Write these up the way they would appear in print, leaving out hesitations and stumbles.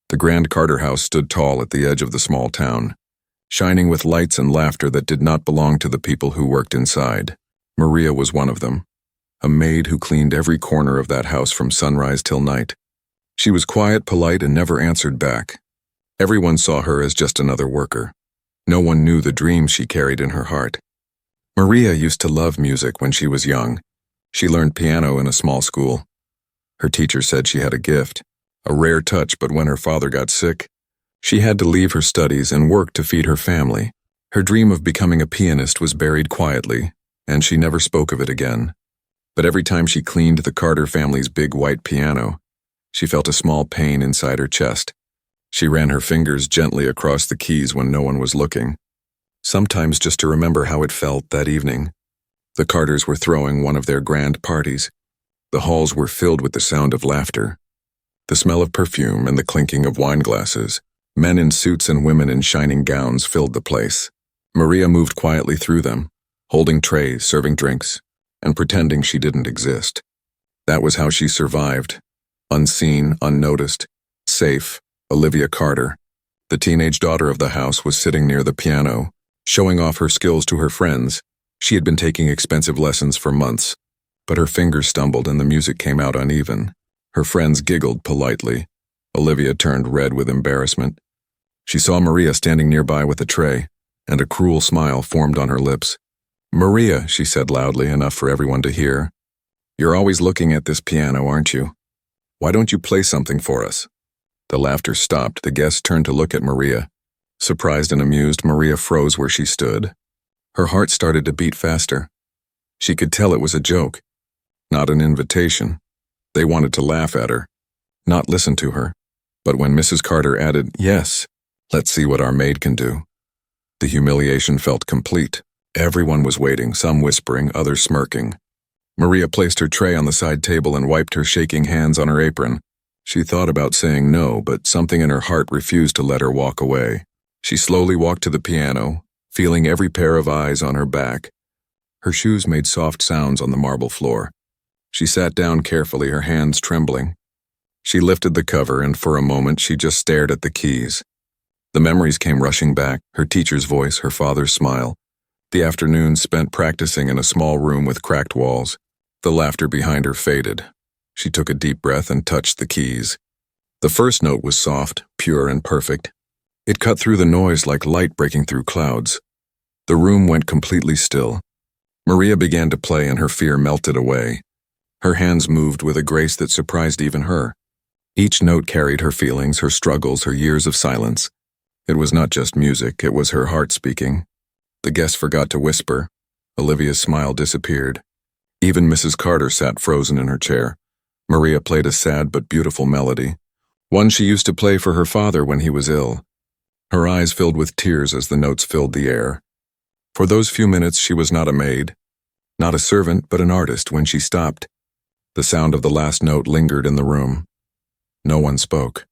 The grand Carter house stood tall at the edge of the small town, shining with lights and laughter that did not belong to the people who worked inside. Maria was one of them, a maid who cleaned every corner of that house from sunrise till night. She was quiet, polite, and never answered back. Everyone saw her as just another worker. No one knew the dreams she carried in her heart. Maria used to love music when she was young. She learned piano in a small school. Her teacher said she had a gift, a rare touch, but when her father got sick, she had to leave her studies and work to feed her family. Her dream of becoming a pianist was buried quietly, and she never spoke of it again. But every time she cleaned the Carter family's big white piano, she felt a small pain inside her chest. She ran her fingers gently across the keys when no one was looking, sometimes just to remember how it felt that evening. The Carters were throwing one of their grand parties. The halls were filled with the sound of laughter, the smell of perfume, and the clinking of wine glasses. Men in suits and women in shining gowns filled the place. Maria moved quietly through them, holding trays, serving drinks, and pretending she didn't exist. That was how she survived. Unseen, unnoticed, safe. Olivia Carter, the teenage daughter of the house, was sitting near the piano, showing off her skills to her friends. She had been taking expensive lessons for months, but her fingers stumbled and the music came out uneven. Her friends giggled politely. Olivia turned red with embarrassment. She saw Maria standing nearby with a tray, and a cruel smile formed on her lips. "Maria," she said loudly, enough for everyone to hear, "you're always looking at this piano, aren't you? Why don't you play something for us?" The laughter stopped. The guests turned to look at Maria. Surprised and amused, Maria froze where she stood. Her heart started to beat faster. She could tell it was a joke, not an invitation. They wanted to laugh at her, not listen to her. But when Mrs. Carter added, "Yes, let's see what our maid can do," the humiliation felt complete. Everyone was waiting, some whispering, others smirking. Maria placed her tray on the side table and wiped her shaking hands on her apron. She thought about saying no, but something in her heart refused to let her walk away. She slowly walked to the piano, feeling every pair of eyes on her back. Her shoes made soft sounds on the marble floor. She sat down carefully, her hands trembling. She lifted the cover, and for a moment she just stared at the keys. The memories came rushing back, her teacher's voice, her father's smile. The afternoon spent practicing in a small room with cracked walls. The laughter behind her faded. She took a deep breath and touched the keys. The first note was soft, pure, and perfect. It cut through the noise like light breaking through clouds. The room went completely still. Maria began to play and her fear melted away. Her hands moved with a grace that surprised even her. Each note carried her feelings, her struggles, her years of silence. It was not just music, it was her heart speaking. The guests forgot to whisper. Olivia's smile disappeared. Even Mrs. Carter sat frozen in her chair. Maria played a sad but beautiful melody, one she used to play for her father when he was ill. Her eyes filled with tears as the notes filled the air. For those few minutes she was not a maid, not a servant, but an artist. When she stopped, the sound of the last note lingered in the room. No one spoke.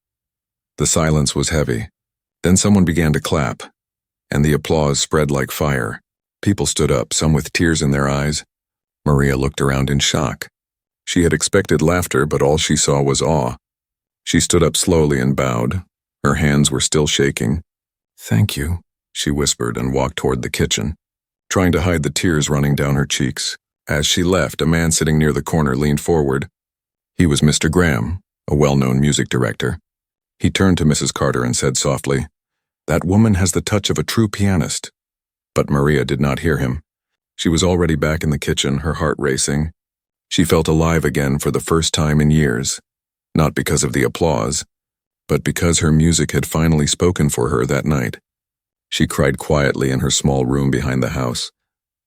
The silence was heavy. Then someone began to clap, and the applause spread like fire. People stood up, some with tears in their eyes. Maria looked around in shock. She had expected laughter, but all she saw was awe. She stood up slowly and bowed. Her hands were still shaking. "Thank you," she whispered and walked toward the kitchen, trying to hide the tears running down her cheeks. As she left, a man sitting near the corner leaned forward. He was Mr. Graham, a well-known music director. He turned to Mrs. Carter and said softly, "That woman has the touch of a true pianist." But Maria did not hear him. She was already back in the kitchen, her heart racing. She felt alive again for the first time in years, not because of the applause, but because her music had finally spoken for her that night. She cried quietly in her small room behind the house.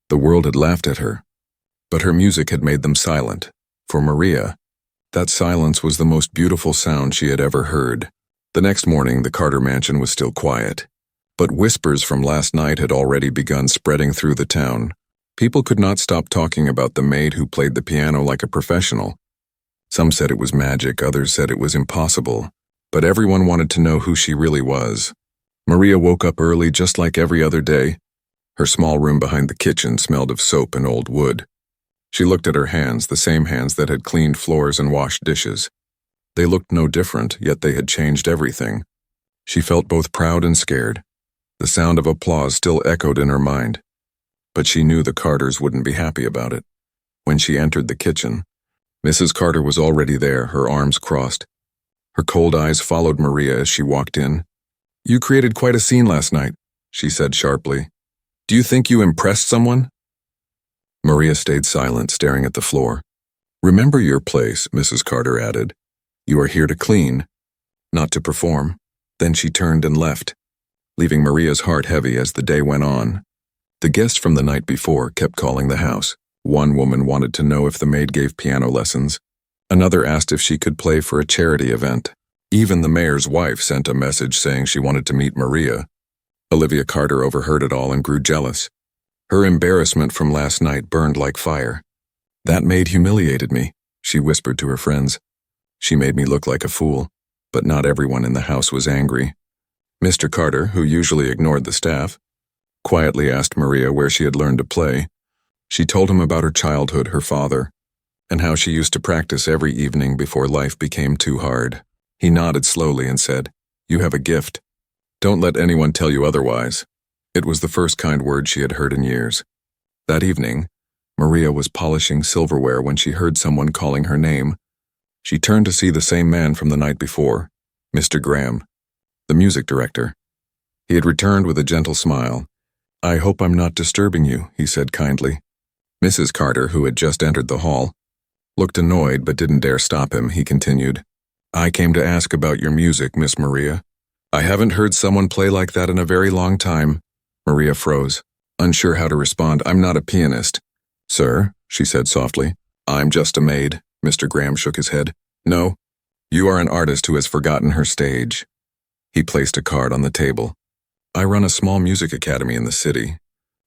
The world had laughed at her, but her music had made them silent. For Maria, that silence was the most beautiful sound she had ever heard. The next morning, the Carter mansion was still quiet, but whispers from last night had already begun spreading through the town. People could not stop talking about the maid who played the piano like a professional. Some said it was magic, others said it was impossible, but everyone wanted to know who she really was. Maria woke up early just like every other day. Her small room behind the kitchen smelled of soap and old wood. She looked at her hands, the same hands that had cleaned floors and washed dishes. They looked no different, yet they had changed everything. She felt both proud and scared. The sound of applause still echoed in her mind. But she knew the Carters wouldn't be happy about it. When she entered the kitchen, Mrs. Carter was already there, her arms crossed. Her cold eyes followed Maria as she walked in. "You created quite a scene last night," she said sharply. "Do you think you impressed someone?" Maria stayed silent, staring at the floor. "Remember your place," Mrs. Carter added. "You are here to clean, not to perform." Then she turned and left, leaving Maria's heart heavy as the day went on. The guests from the night before kept calling the house. One woman wanted to know if the maid gave piano lessons. Another asked if she could play for a charity event. Even the mayor's wife sent a message saying she wanted to meet Maria. Olivia Carter overheard it all and grew jealous. Her embarrassment from last night burned like fire. "That maid humiliated me," she whispered to her friends. "She made me look like a fool." But not everyone in the house was angry. Mr. Carter, who usually ignored the staff, quietly asked Maria where she had learned to play. She told him about her childhood, her father, and how she used to practice every evening before life became too hard. He nodded slowly and said, "You have a gift. Don't let anyone tell you otherwise." It was the first kind word she had heard in years. That evening, Maria was polishing silverware when she heard someone calling her name. She turned to see the same man from the night before, Mr. Graham, the music director. He had returned with a gentle smile. "I hope I'm not disturbing you," he said kindly. Mrs. Carter, who had just entered the hall, looked annoyed but didn't dare stop him. He continued, "I came to ask about your music, Miss Maria. I haven't heard someone play like that in a very long time." Maria froze, unsure how to respond. "I'm not a pianist." "Sir," she said softly, "I'm just a maid." Mr. Graham shook his head. "No, you are an artist who has forgotten her stage." He placed a card on the table. "I run a small music academy in the city.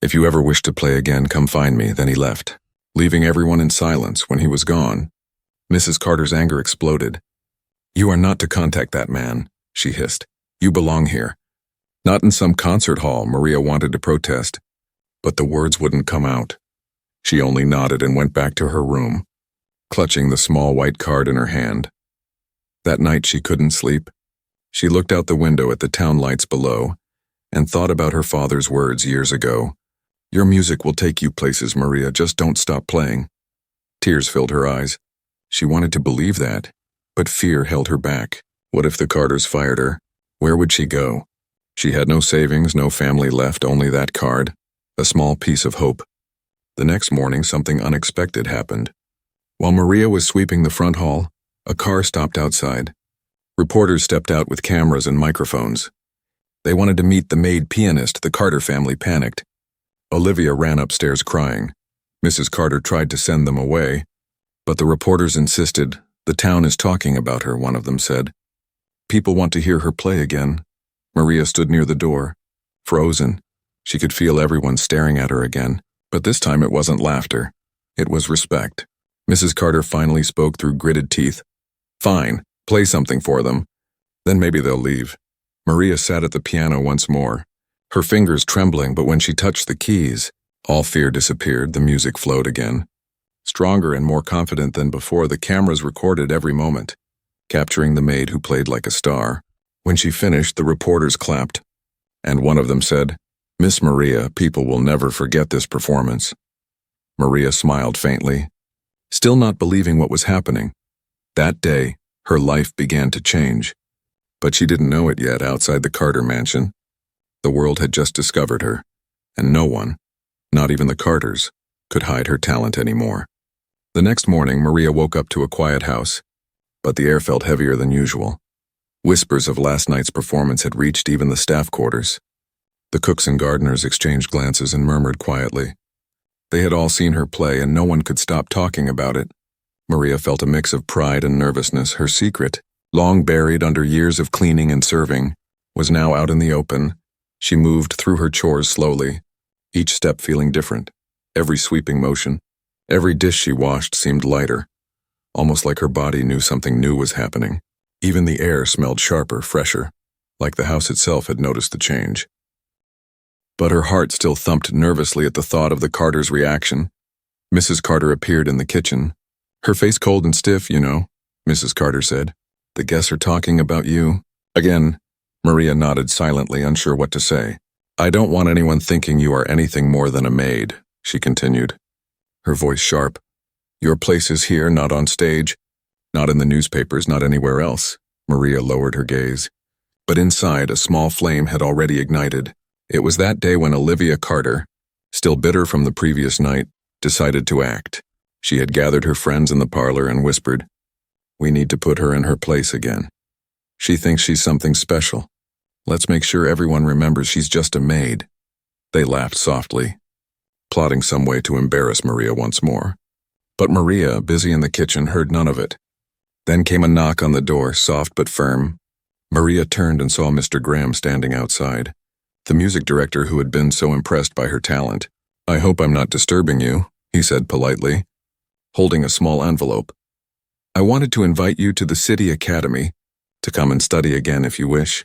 If you ever wish to play again, come find me." Then he left, leaving everyone in silence. When he was gone, Mrs. Carter's anger exploded. "You are not to contact that man," she hissed. "You belong here." "Not in some concert hall," Maria wanted to protest, but the words wouldn't come out. She only nodded and went back to her room, clutching the small white card in her hand. That night she couldn't sleep. She looked out the window at the town lights below and thought about her father's words years ago. "Your music will take you places, Maria, just don't stop playing." Tears filled her eyes. She wanted to believe that, but fear held her back. What if the Carters fired her? Where would she go? She had no savings, no family left, only that card, a small piece of hope. The next morning, something unexpected happened. While Maria was sweeping the front hall, a car stopped outside. Reporters stepped out with cameras and microphones. They wanted to meet the Maid pianist. The Carter family panicked. Olivia ran upstairs crying. Mrs. Carter tried to send them away, but the reporters insisted. "The town is talking about her," one of them said. "People want to hear her play again." Maria stood near the door, frozen. She could feel everyone staring at her again, but this time it wasn't laughter. It was respect. Mrs. Carter finally spoke through gritted teeth. "Fine, play something for them. Then maybe they'll leave." Maria sat at the piano once more, her fingers trembling, but when she touched the keys, all fear disappeared. The music flowed again. Stronger and more confident than before, the cameras recorded every moment, capturing the maid who played like a star. When she finished, the reporters clapped, and one of them said, "Miss Maria, people will never forget this performance." Maria smiled faintly, still not believing what was happening. That day, her life began to change. But she didn't know it yet. Outside the Carter mansion, the world had just discovered her, and no one, not even the Carters, could hide her talent anymore. The next morning, Maria woke up to a quiet house, but the air felt heavier than usual. Whispers of last night's performance had reached even the staff quarters. The cooks and gardeners exchanged glances and murmured quietly. They had all seen her play, and no one could stop talking about it. Maria felt a mix of pride and nervousness. Her secret, long buried under years of cleaning and serving, was now out in the open. She moved through her chores slowly, each step feeling different. Every sweeping motion, every dish she washed seemed lighter, almost like her body knew something new was happening. Even the air smelled sharper, fresher, like the house itself had noticed the change. But her heart still thumped nervously at the thought of the Carters' reaction. Mrs. Carter appeared in the kitchen. "Her face cold and stiff, you know," Mrs. Carter said. The guests are talking about you. Again, Maria nodded silently, unsure what to say. I don't want anyone thinking you are anything more than a maid, she continued, her voice sharp. Your place is here, not on stage, not in the newspapers, not anywhere else. Maria lowered her gaze. But inside, a small flame had already ignited. It was that day when Olivia Carter, still bitter from the previous night, decided to act. She had gathered her friends in the parlor and whispered, "We need to put her in her place again. She thinks she's something special. Let's make sure everyone remembers she's just a maid." They laughed softly, plotting some way to embarrass Maria once more. But Maria, busy in the kitchen, heard none of it. Then came a knock on the door, soft but firm. Maria turned and saw Mr. Graham standing outside, the music director who had been so impressed by her talent. "I hope I'm not disturbing you," he said politely, holding a small envelope. "I wanted to invite you to the City Academy, to come and study again if you wish."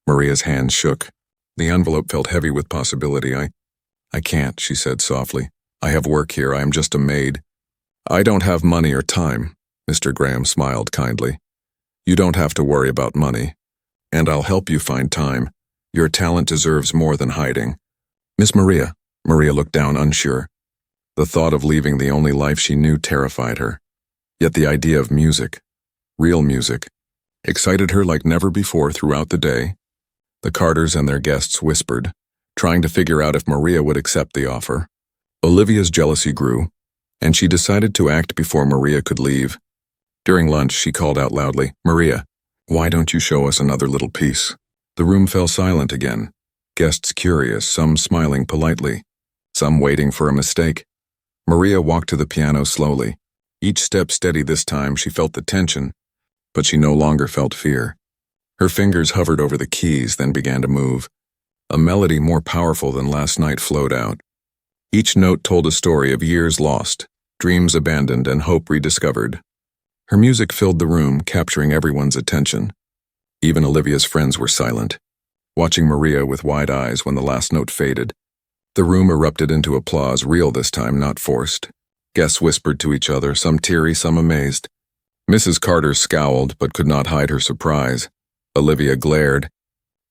Maria's hand shook. The envelope felt heavy with possibility. I can't," she said softly. "I have work here. I am just a maid." "I don't have money or time," Mr. Graham smiled kindly. "You don't have to worry about money, and I'll help you find time. Your talent deserves more than hiding." "Miss Maria," Maria looked down unsure. The thought of leaving the only life she knew terrified her. Yet the idea of music, real music, excited her like never before throughout the day. The Carters and their guests whispered, trying to figure out if Maria would accept the offer. Olivia's jealousy grew, and she decided to act before Maria could leave. During lunch, she called out loudly, "Maria, why don't you show us another little piece?" The room fell silent again, guests curious, some smiling politely, some waiting for a mistake. Maria walked to the piano slowly. Each step steady this time. She felt the tension, but she no longer felt fear. Her fingers hovered over the keys, then began to move. A melody more powerful than last night flowed out. Each note told a story of years lost, dreams abandoned, and hope rediscovered. Her music filled the room, capturing everyone's attention. Even Olivia's friends were silent, watching Maria with wide eyes when the last note faded. The room erupted into applause, real this time, not forced. Guests whispered to each other, some teary, some amazed. Mrs. Carter scowled but could not hide her surprise. Olivia glared,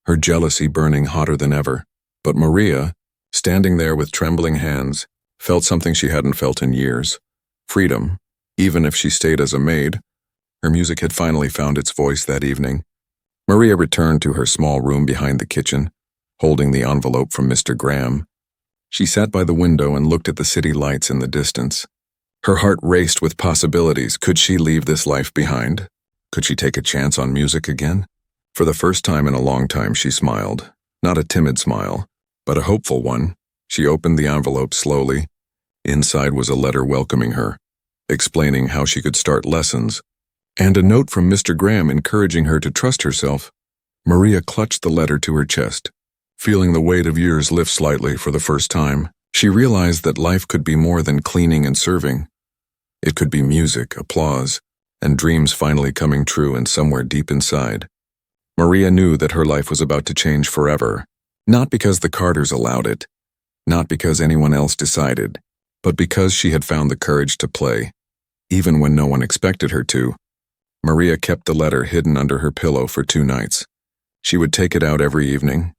her jealousy burning hotter than ever. But Maria, standing there with trembling hands, felt something she hadn't felt in years. Freedom, even if she stayed as a maid. Her music had finally found its voice that evening. Maria returned to her small room behind the kitchen, holding the envelope from Mr. Graham. She sat by the window and looked at the city lights in the distance. Her heart raced with possibilities. Could she leave this life behind? Could she take a chance on music again? For the first time in a long time, she smiled. Not a timid smile, but a hopeful one. She opened the envelope slowly. Inside was a letter welcoming her, explaining how she could start lessons, and a note from Mr. Graham encouraging her to trust herself. Maria clutched the letter to her chest. Feeling the weight of years lift slightly for the first time, she realized that life could be more than cleaning and serving. It could be music, applause, and dreams finally coming true and somewhere deep inside. Maria knew that her life was about to change forever, not because the Carters allowed it, not because anyone else decided, but because she had found the courage to play, even when no one expected her to. Maria kept the letter hidden under her pillow for 2 nights. She would take it out every evening,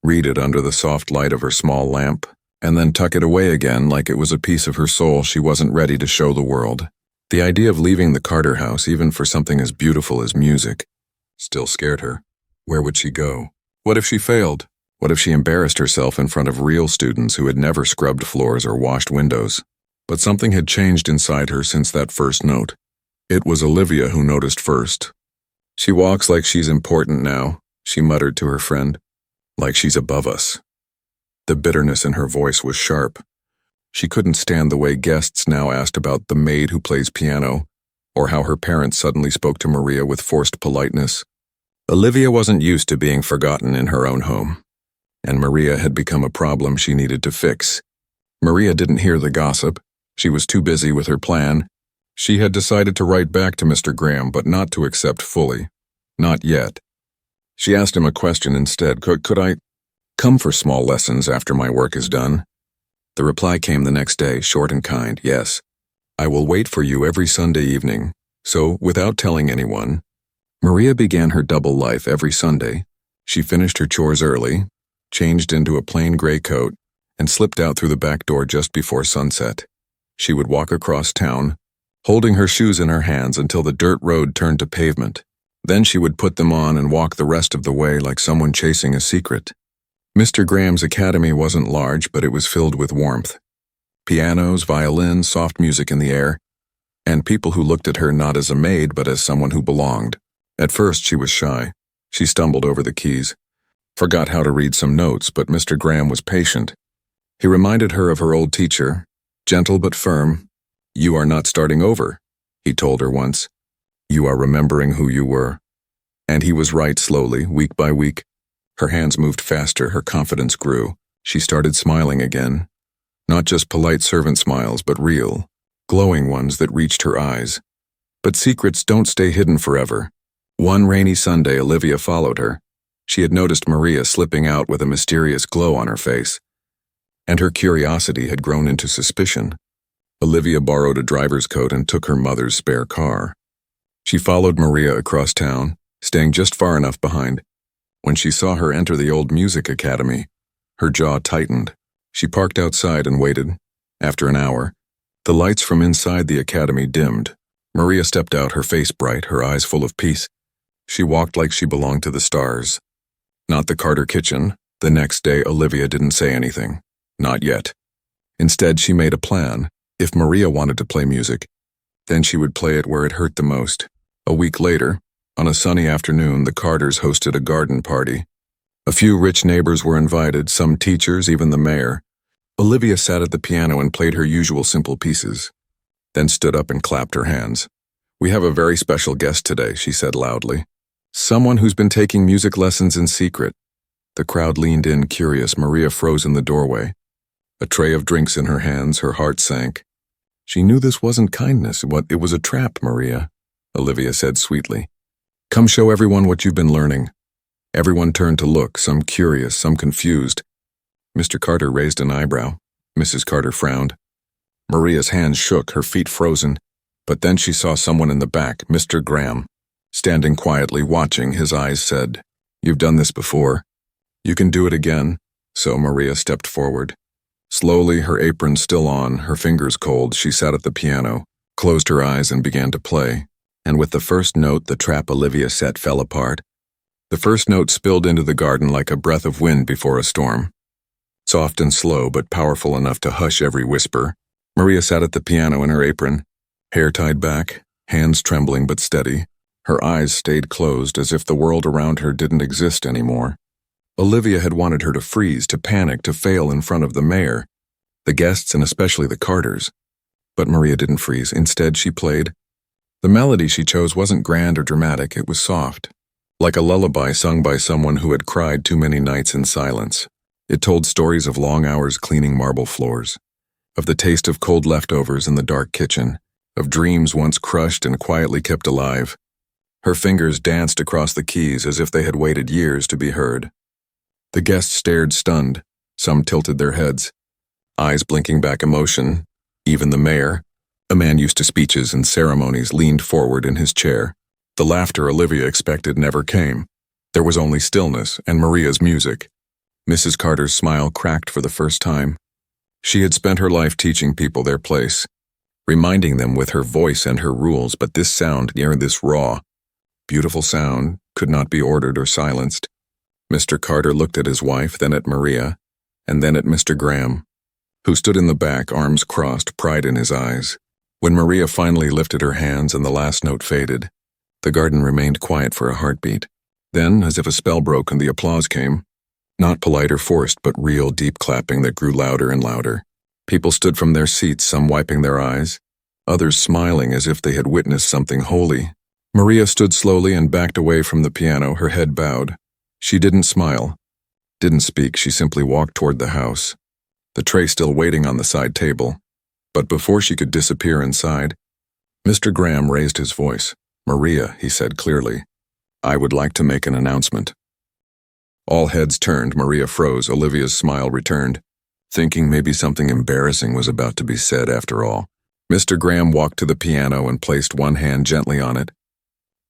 read it under the soft light of her small lamp, and then tuck it away again like it was a piece of her soul she wasn't ready to show the world. The idea of leaving the Carter house, even for something as beautiful as music, still scared her. Where would she go? What if she failed? What if she embarrassed herself in front of real students who had never scrubbed floors or washed windows? But something had changed inside her since that first note. It was Olivia who noticed first. "She walks like she's important now," she muttered to her friend. "Like she's above us." The bitterness in her voice was sharp. She couldn't stand the way guests now asked about the maid who plays piano, or how her parents suddenly spoke to Maria with forced politeness. Olivia wasn't used to being forgotten in her own home, and Maria had become a problem she needed to fix. Maria didn't hear the gossip. She was too busy with her plan. She had decided to write back to Mr. Graham, but not to accept fully. Not yet. She asked him a question instead. Could I come for small lessons after my work is done? The reply came the next day, short and kind. "Yes. I will wait for you every Sunday evening." So, without telling anyone, Maria began her double life every Sunday. She finished her chores early, changed into a plain gray coat, and slipped out through the back door just before sunset. She would walk across town, holding her shoes in her hands until the dirt road turned to pavement. Then she would put them on and walk the rest of the way like someone chasing a secret. Mr. Graham's academy wasn't large, but it was filled with warmth. Pianos, violins, soft music in the air, and people who looked at her not as a maid but as someone who belonged. At first she was shy. She stumbled over the keys, forgot how to read some notes, but Mr. Graham was patient. He reminded her of her old teacher, gentle but firm. "You are not starting over," he told her once. "You are remembering who you were." And he was right. Slowly, week by week. Her hands moved faster, her confidence grew. She started smiling again. Not just polite servant smiles, but real, glowing ones that reached her eyes. But secrets don't stay hidden forever. One rainy Sunday, Olivia followed her. She had noticed Maria slipping out with a mysterious glow on her face, and her curiosity had grown into suspicion. Olivia borrowed a driver's coat and took her mother's spare car. She followed Maria across town, staying just far enough behind. When she saw her enter the old music academy, her jaw tightened. She parked outside and waited. After an hour, the lights from inside the academy dimmed. Maria stepped out, her face bright, her eyes full of peace. She walked like she belonged to the stars. Not the Carter kitchen. The next day, Olivia didn't say anything. Not yet. Instead, she made a plan. If Maria wanted to play music, then she would play it where it hurt the most. A week later, on a sunny afternoon, the Carters hosted a garden party. A few rich neighbors were invited, some teachers, even the mayor. Olivia sat at the piano and played her usual simple pieces, then stood up and clapped her hands. "We have a very special guest today," she said loudly. "Someone who's been taking music lessons in secret." The crowd leaned in, curious. Maria froze in the doorway, a tray of drinks in her hands. Her heart sank. She knew this wasn't kindness. It was a trap, Maria, Olivia said sweetly. "Come show everyone what you've been learning." Everyone turned to look, some curious, some confused. Mr. Carter raised an eyebrow. Mrs. Carter frowned. Maria's hands shook, her feet frozen. But then she saw someone in the back, Mr. Graham. Standing quietly, watching, his eyes said, "You've done this before. You can do it again." So Maria stepped forward. Slowly, her apron still on, her fingers cold, she sat at the piano, closed her eyes and began to play. And with the first note, the trap Olivia set fell apart. The first note spilled into the garden like a breath of wind before a storm. Soft and slow, but powerful enough to hush every whisper. Maria sat at the piano in her apron, hair tied back, hands trembling but steady. Her eyes stayed closed as if the world around her didn't exist anymore. Olivia had wanted her to freeze, to panic, to fail in front of the mayor, the guests, and especially the Carters. But Maria didn't freeze. Instead, she played. The melody she chose wasn't grand or dramatic. It was soft, like a lullaby sung by someone who had cried too many nights in silence. It told stories of long hours cleaning marble floors, of the taste of cold leftovers in the dark kitchen, of dreams once crushed and quietly kept alive. Her fingers danced across the keys as if they had waited years to be heard. The guests stared stunned. Some tilted their heads, eyes blinking back emotion. Even the mayor, a man used to speeches and ceremonies, leaned forward in his chair. The laughter Olivia expected never came. There was only stillness and Maria's music. Mrs. Carter's smile cracked for the first time. She had spent her life teaching people their place, reminding them with her voice and her rules, but this sound, this raw, beautiful sound, could not be ordered or silenced. Mr. Carter looked at his wife, then at Maria, and then at Mr. Graham, who stood in the back, arms crossed, pride in his eyes. When Maria finally lifted her hands and the last note faded, the garden remained quiet for a heartbeat. Then, as if a spell broke and the applause came, not polite or forced, but real deep clapping that grew louder and louder. People stood from their seats, some wiping their eyes, others smiling as if they had witnessed something holy. Maria stood slowly and backed away from the piano, her head bowed. She didn't smile, didn't speak. She simply walked toward the house, the tray still waiting on the side table. But before she could disappear inside, Mr. Graham raised his voice. "Maria," he said clearly, "I would like to make an announcement." All heads turned. Maria froze. Olivia's smile returned, thinking maybe something embarrassing was about to be said after all. Mr. Graham walked to the piano and placed one hand gently on it.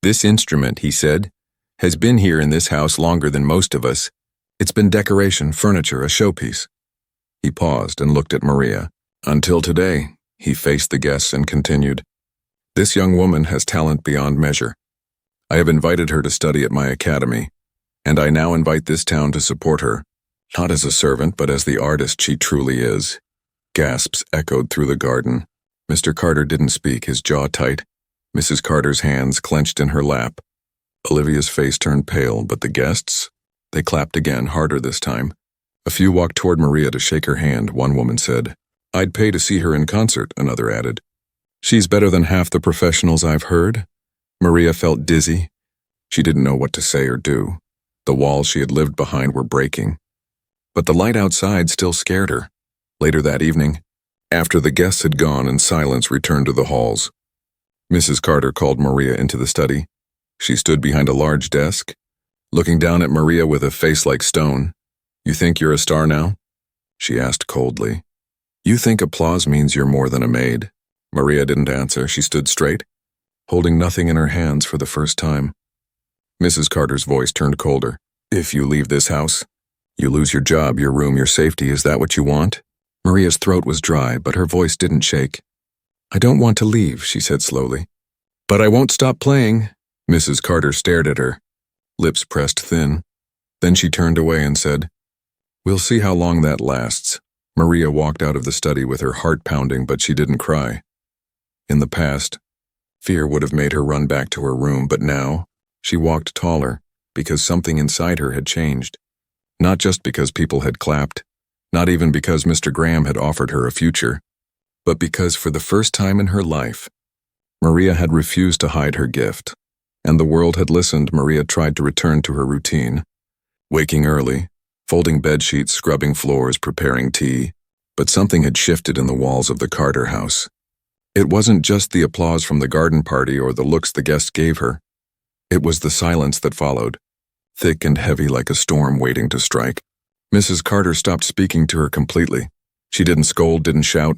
"This instrument," he said, "has been here in this house longer than most of us. It's been decoration, furniture, a showpiece." He paused and looked at Maria. "Until today," he faced the guests and continued, "this young woman has talent beyond measure. I have invited her to study at my academy, and I now invite this town to support her, not as a servant but as the artist she truly is." Gasps echoed through the garden. Mr. Carter didn't speak, his jaw tight. Mrs. Carter's hands clenched in her lap. Olivia's face turned pale, but the guests? They clapped again, harder this time. A few walked toward Maria to shake her hand, one woman said. "I'd pay to see her in concert," another added. "She's better than half the professionals I've heard." Maria felt dizzy. She didn't know what to say or do. The walls she had lived behind were breaking. But the light outside still scared her. Later that evening, after the guests had gone and silence returned to the halls, Mrs. Carter called Maria into the study. She stood behind a large desk, looking down at Maria with a face like stone. "You think you're a star now?" she asked coldly. "You think applause means you're more than a maid?" Maria didn't answer. She stood straight, holding nothing in her hands for the first time. Mrs. Carter's voice turned colder. "If you leave this house, you lose your job, your room, your safety. Is that what you want?" Maria's throat was dry, but her voice didn't shake. "I don't want to leave," she said slowly. "But I won't stop playing." Mrs. Carter stared at her, lips pressed thin. Then she turned away and said, "We'll see how long that lasts." Maria walked out of the study with her heart pounding, but she didn't cry. In the past, fear would have made her run back to her room, but now, she walked taller because something inside her had changed. Not just because people had clapped, not even because Mr. Graham had offered her a future, but because for the first time in her life, Maria had refused to hide her gift, and the world had listened. Maria tried to return to her routine, waking early, folding bedsheets, scrubbing floors, preparing tea, but something had shifted in the walls of the Carter house. It wasn't just the applause from the garden party or the looks the guests gave her. It was the silence that followed, thick and heavy like a storm waiting to strike. Mrs. Carter stopped speaking to her completely. She didn't scold, didn't shout.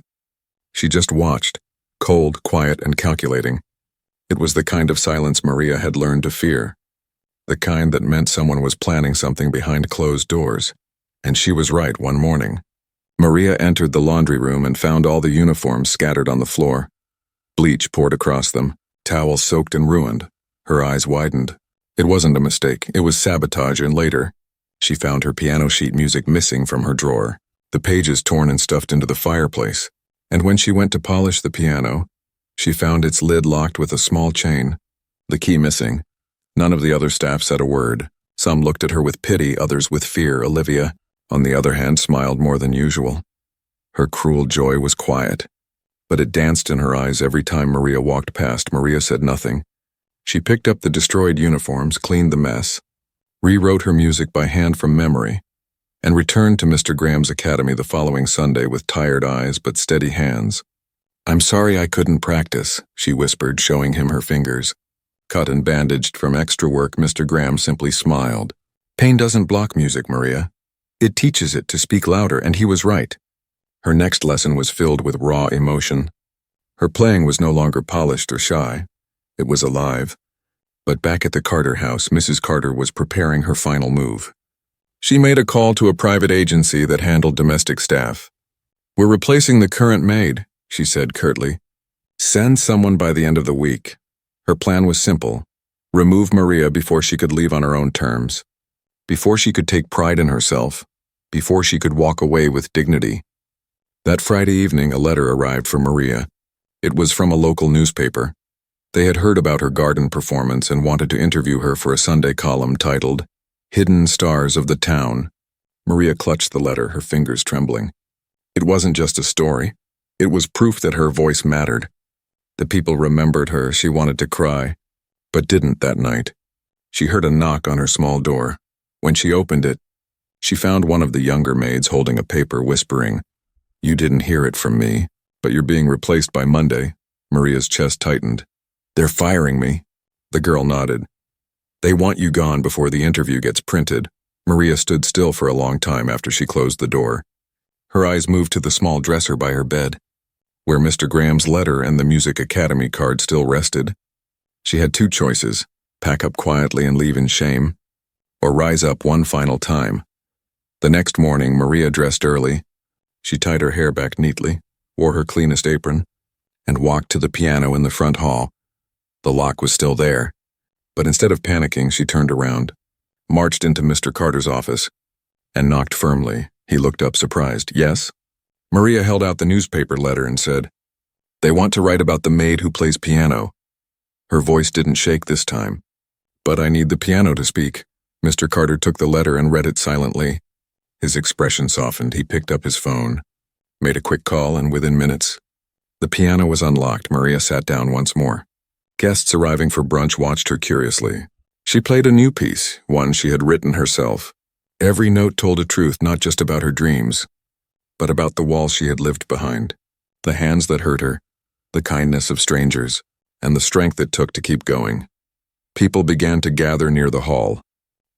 She just watched, cold, quiet, and calculating. It was the kind of silence Maria had learned to fear, the kind that meant someone was planning something behind closed doors. And she was right one morning. Maria entered the laundry room and found all the uniforms scattered on the floor. Bleach poured across them, towels soaked and ruined. Her eyes widened. It wasn't a mistake, it was sabotage, and later, she found her piano sheet music missing from her drawer, the pages torn and stuffed into the fireplace. And when she went to polish the piano, she found its lid locked with a small chain, the key missing. None of the other staff said a word. Some looked at her with pity, others with fear. Olivia, on the other hand, smiled more than usual. Her cruel joy was quiet, but it danced in her eyes every time Maria walked past. Maria said nothing. She picked up the destroyed uniforms, cleaned the mess, rewrote her music by hand from memory, and returned to Mr. Graham's academy the following Sunday with tired eyes but steady hands. "I'm sorry I couldn't practice," she whispered, showing him her fingers. Cut and bandaged from extra work, Mr. Graham simply smiled. "Pain doesn't block music, Maria. It teaches it to speak louder," and he was right. Her next lesson was filled with raw emotion. Her playing was no longer polished or shy. It was alive. But back at the Carter house, Mrs. Carter was preparing her final move. She made a call to a private agency that handled domestic staff. "We're replacing the current maid," she said curtly. "Send someone by the end of the week." Her plan was simple. Remove Maria before she could leave on her own terms, before she could take pride in herself, before she could walk away with dignity. That Friday evening, a letter arrived for Maria. It was from a local newspaper. They had heard about her garden performance and wanted to interview her for a Sunday column titled, "Hidden Stars of the Town." Maria clutched the letter, her fingers trembling. It wasn't just a story. It was proof that her voice mattered. The people remembered her. She wanted to cry, but didn't that night. She heard a knock on her small door. When she opened it, she found one of the younger maids holding a paper, whispering, "You didn't hear it from me, but you're being replaced by Monday." Maria's chest tightened. "They're firing me." The girl nodded. "They want you gone before the interview gets printed." Maria stood still for a long time after she closed the door. Her eyes moved to the small dresser by her bed, where Mr. Graham's letter and the Music Academy card still rested. She had two choices: pack up quietly and leave in shame, or rise up one final time. The next morning, Maria dressed early. She tied her hair back neatly, wore her cleanest apron, and walked to the piano in the front hall. The lock was still there, but instead of panicking, she turned around, marched into Mr. Carter's office, and knocked firmly. He looked up surprised. Yes? Maria held out the newspaper letter and said, "They want to write about the maid who plays piano." Her voice didn't shake this time. "But I need the piano to speak." Mr. Carter took the letter and read it silently. His expression softened. He picked up his phone, made a quick call, and within minutes, the piano was unlocked. Maria sat down once more. Guests arriving for brunch watched her curiously. She played a new piece, one she had written herself. Every note told a truth, not just about her dreams, but about the walls she had lived behind, the hands that hurt her, the kindness of strangers, and the strength it took to keep going. People began to gather near the hall,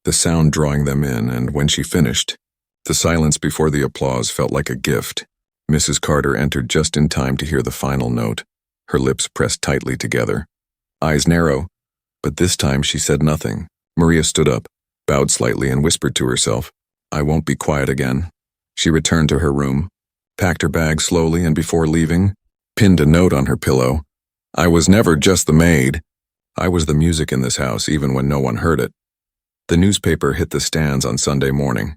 the sound drawing them in, and when she finished, the silence before the applause felt like a gift. Mrs. Carter entered just in time to hear the final note, her lips pressed tightly together, eyes narrow, but this time she said nothing. Maria stood up, bowed slightly, and whispered to herself, "I won't be quiet again." She returned to her room, packed her bag slowly, and before leaving, pinned a note on her pillow. "I was never just the maid. I was the music in this house, even when no one heard it." The newspaper hit the stands on Sunday morning.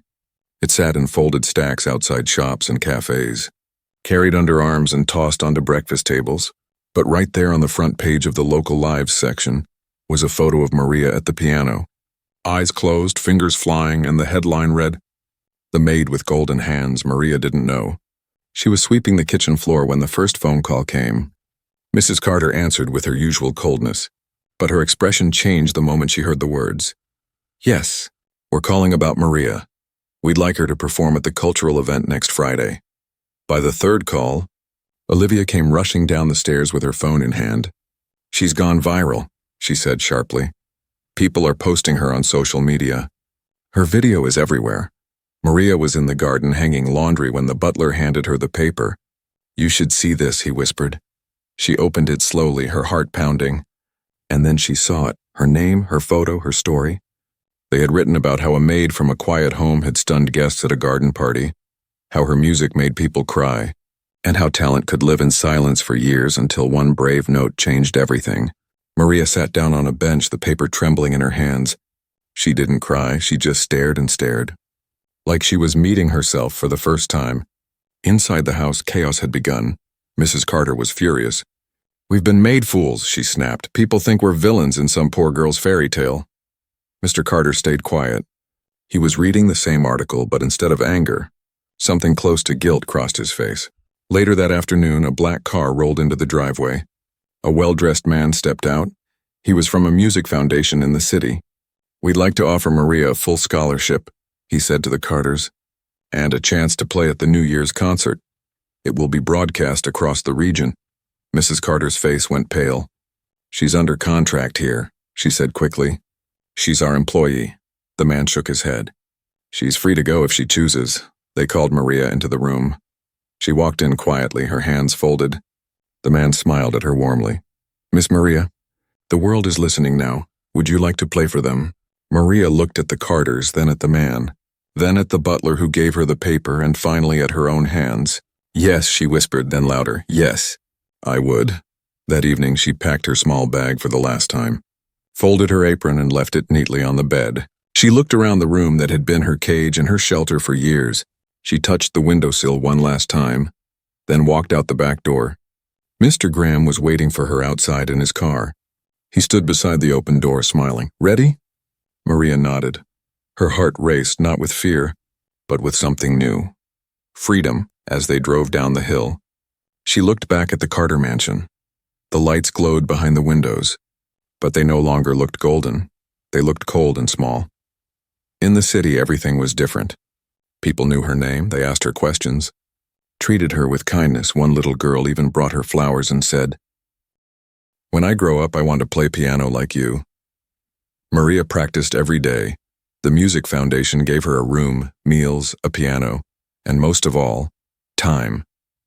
It sat in folded stacks outside shops and cafes, carried under arms and tossed onto breakfast tables. But right there on the front page of the local lives section was a photo of Maria at the piano. Eyes closed, fingers flying, and the headline read, "The Maid with Golden Hands." Maria didn't know. She was sweeping the kitchen floor when the first phone call came. Mrs. Carter answered with her usual coldness, but her expression changed the moment she heard the words. "Yes, we're calling about Maria. We'd like her to perform at the cultural event next Friday." By the third call, Olivia came rushing down the stairs with her phone in hand. "She's gone viral," she said sharply. "People are posting her on social media. Her video is everywhere." Maria was in the garden hanging laundry when the butler handed her the paper. "You should see this," he whispered. She opened it slowly, her heart pounding. And then she saw it, her name, her photo, her story. They had written about how a maid from a quiet home had stunned guests at a garden party, how her music made people cry, and how talent could live in silence for years until one brave note changed everything. Maria sat down on a bench, the paper trembling in her hands. She didn't cry, she just stared and stared. Like she was meeting herself for the first time. Inside the house, chaos had begun. Mrs. Carter was furious. "We've been made fools," she snapped. "People think we're villains in some poor girl's fairy tale." Mr. Carter stayed quiet. He was reading the same article, but instead of anger, something close to guilt crossed his face. Later that afternoon, a black car rolled into the driveway. A well-dressed man stepped out. He was from a music foundation in the city. "We'd like to offer Maria a full scholarship," he said to the Carters, "and a chance to play at the New Year's concert. It will be broadcast across the region." Mrs. Carter's face went pale. "She's under contract here," she said quickly. "She's our employee." The man shook his head. "She's free to go if she chooses." They called Maria into the room. She walked in quietly, her hands folded. The man smiled at her warmly. "Miss Maria, the world is listening now. Would you like to play for them?" Maria looked at the Carters, then at the man, then at the butler who gave her the paper, and finally at her own hands. "Yes," she whispered, then louder. "Yes, I would." That evening she packed her small bag for the last time, folded her apron and left it neatly on the bed. She looked around the room that had been her cage and her shelter for years. She touched the windowsill one last time, then walked out the back door. Mr. Graham was waiting for her outside in his car. He stood beside the open door, smiling. "Ready?" Maria nodded. Her heart raced, not with fear, but with something new. Freedom, as they drove down the hill. She looked back at the Carter mansion. The lights glowed behind the windows, but they no longer looked golden. They looked cold and small. In the city, everything was different. People knew her name, they asked her questions, treated her with kindness. One little girl even brought her flowers and said, "When I grow up, I want to play piano like you." Maria practiced every day. The Music Foundation gave her a room, meals, a piano, and most of all, time.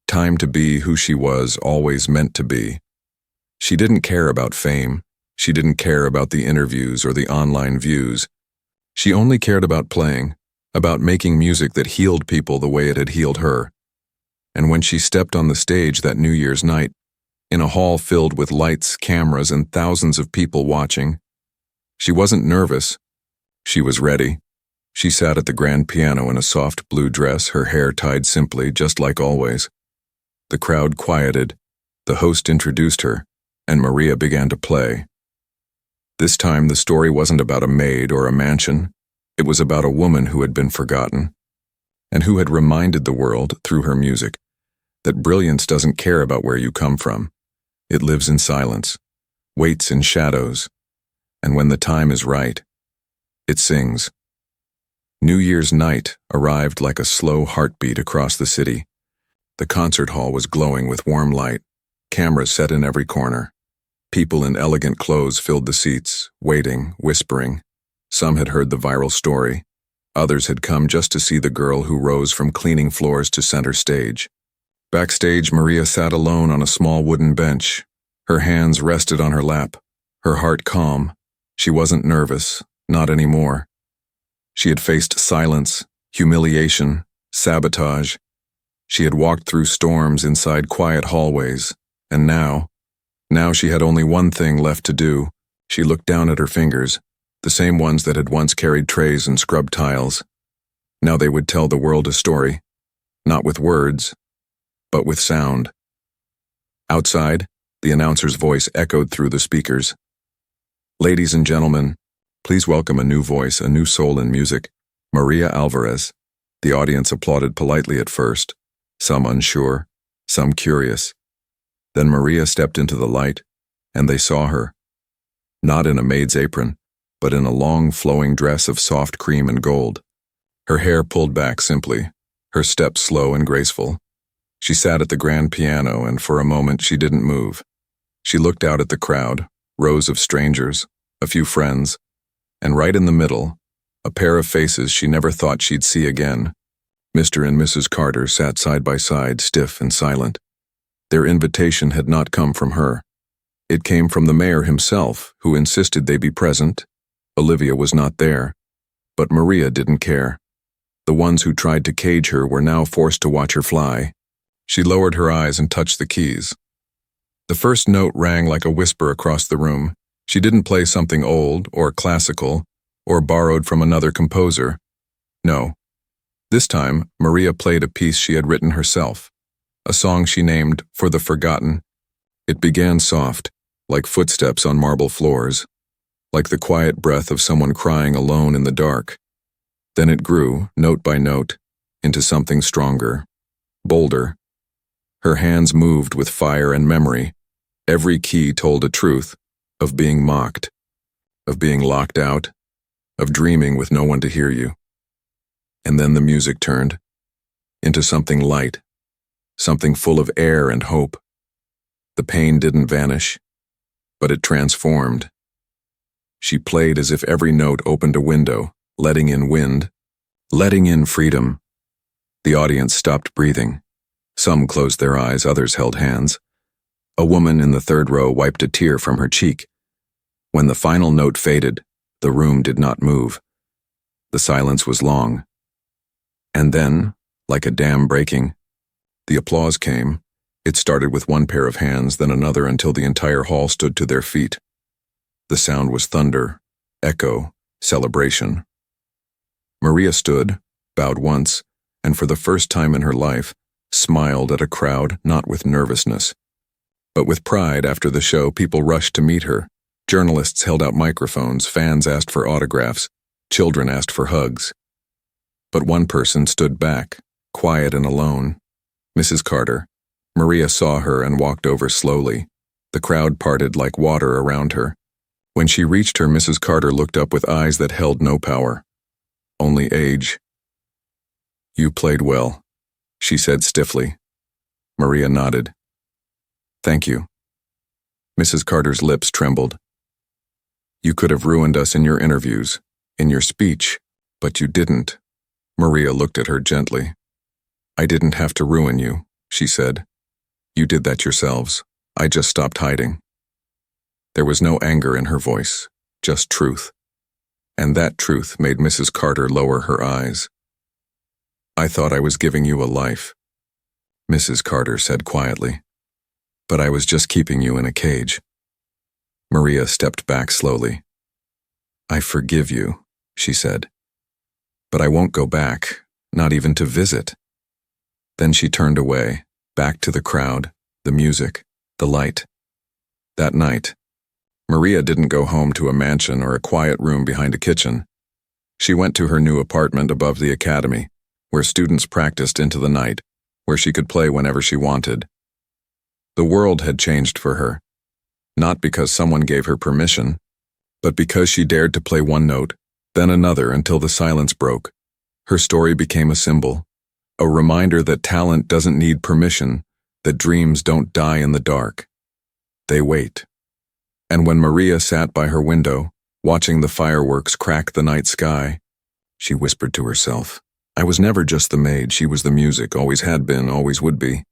Time to be who she was always meant to be. She didn't care about fame. She didn't care about the interviews or the online views. She only cared about playing, about making music that healed people the way it had healed her. And when she stepped on the stage that New Year's night, in a hall filled with lights, cameras, and thousands of people watching, she wasn't nervous. She was ready. She sat at the grand piano in a soft blue dress, her hair tied simply, just like always. The crowd quieted. The host introduced her, and Maria began to play. This time the story wasn't about a maid or a mansion. It was about a woman who had been forgotten, and who had reminded the world, through her music, that brilliance doesn't care about where you come from. It lives in silence, waits in shadows, and when the time is right, it sings. New Year's night arrived like a slow heartbeat across the city. The concert hall was glowing with warm light, cameras set in every corner. People in elegant clothes filled the seats, waiting, whispering. Some had heard the viral story. Others had come just to see the girl who rose from cleaning floors to center stage. Backstage, Maria sat alone on a small wooden bench. Her hands rested on her lap, her heart calm. She wasn't nervous, not anymore. She had faced silence, humiliation, sabotage. She had walked through storms inside quiet hallways, and now she had only one thing left to do. She looked down at her fingers, the same ones that had once carried trays and scrubbed tiles. Now they would tell the world a story, not with words, but with sound. Outside, the announcer's voice echoed through the speakers. Ladies and gentlemen, please welcome a new voice, a new soul in music, Maria Alvarez. The audience applauded politely at first, some unsure, some curious. Then Maria stepped into the light, and they saw her. Not in a maid's apron, but in a long, flowing dress of soft cream and gold. Her hair pulled back simply, her steps slow and graceful. She sat at the grand piano, and for a moment she didn't move. She looked out at the crowd, rows of strangers, a few friends, and right in the middle, a pair of faces she never thought she'd see again. Mr. and Mrs. Carter sat side by side, stiff and silent. Their invitation had not come from her. It came from the mayor himself, who insisted they be present. Olivia was not there, but Maria didn't care. The ones who tried to cage her were now forced to watch her fly. She lowered her eyes and touched the keys. The first note rang like a whisper across the room. She didn't play something old, or classical, or borrowed from another composer. No. This time, Maria played a piece she had written herself, a song she named For the Forgotten. It began soft, like footsteps on marble floors, like the quiet breath of someone crying alone in the dark. Then it grew, note by note, into something stronger, bolder. Her hands moved with fire and memory. Every key told a truth, of being mocked, of being locked out, of dreaming with no one to hear you. And then the music turned into something light, something full of air and hope. The pain didn't vanish, but it transformed. She played as if every note opened a window, letting in wind, letting in freedom. The audience stopped breathing. Some closed their eyes, others held hands. A woman in the third row wiped a tear from her cheek. When the final note faded, the room did not move. The silence was long. And then, like a dam breaking, the applause came. It started with one pair of hands, then another, until the entire hall stood to their feet. The sound was thunder, echo, celebration. Maria stood, bowed once, and for the first time in her life, smiled at a crowd not with nervousness, but with pride. After the show, people rushed to meet her. Journalists held out microphones, fans asked for autographs, children asked for hugs. But one person stood back, quiet and alone. Mrs. Carter. Maria saw her and walked over slowly. The crowd parted like water around her. When she reached her, Mrs. Carter looked up with eyes that held no power, only age. "You played well," she said stiffly. Maria nodded. "Thank you." Mrs. Carter's lips trembled. "You could have ruined us in your interviews, in your speech, but you didn't." Maria looked at her gently. "I didn't have to ruin you," she said. "You did that yourselves. I just stopped hiding." There was no anger in her voice, just truth. And that truth made Mrs. Carter lower her eyes. "I thought I was giving you a life," Mrs. Carter said quietly. "But I was just keeping you in a cage." Maria stepped back slowly. "I forgive you," she said. "But I won't go back, not even to visit." Then she turned away, back to the crowd, the music, the light. That night, Maria didn't go home to a mansion or a quiet room behind a kitchen. She went to her new apartment above the academy, where students practiced into the night, where she could play whenever she wanted. The world had changed for her, not because someone gave her permission, but because she dared to play one note, then another until the silence broke. Her story became a symbol, a reminder that talent doesn't need permission, that dreams don't die in the dark. They wait. And when Maria sat by her window, watching the fireworks crack the night sky, she whispered to herself, "I was never just the maid, she was the music, always had been, always would be."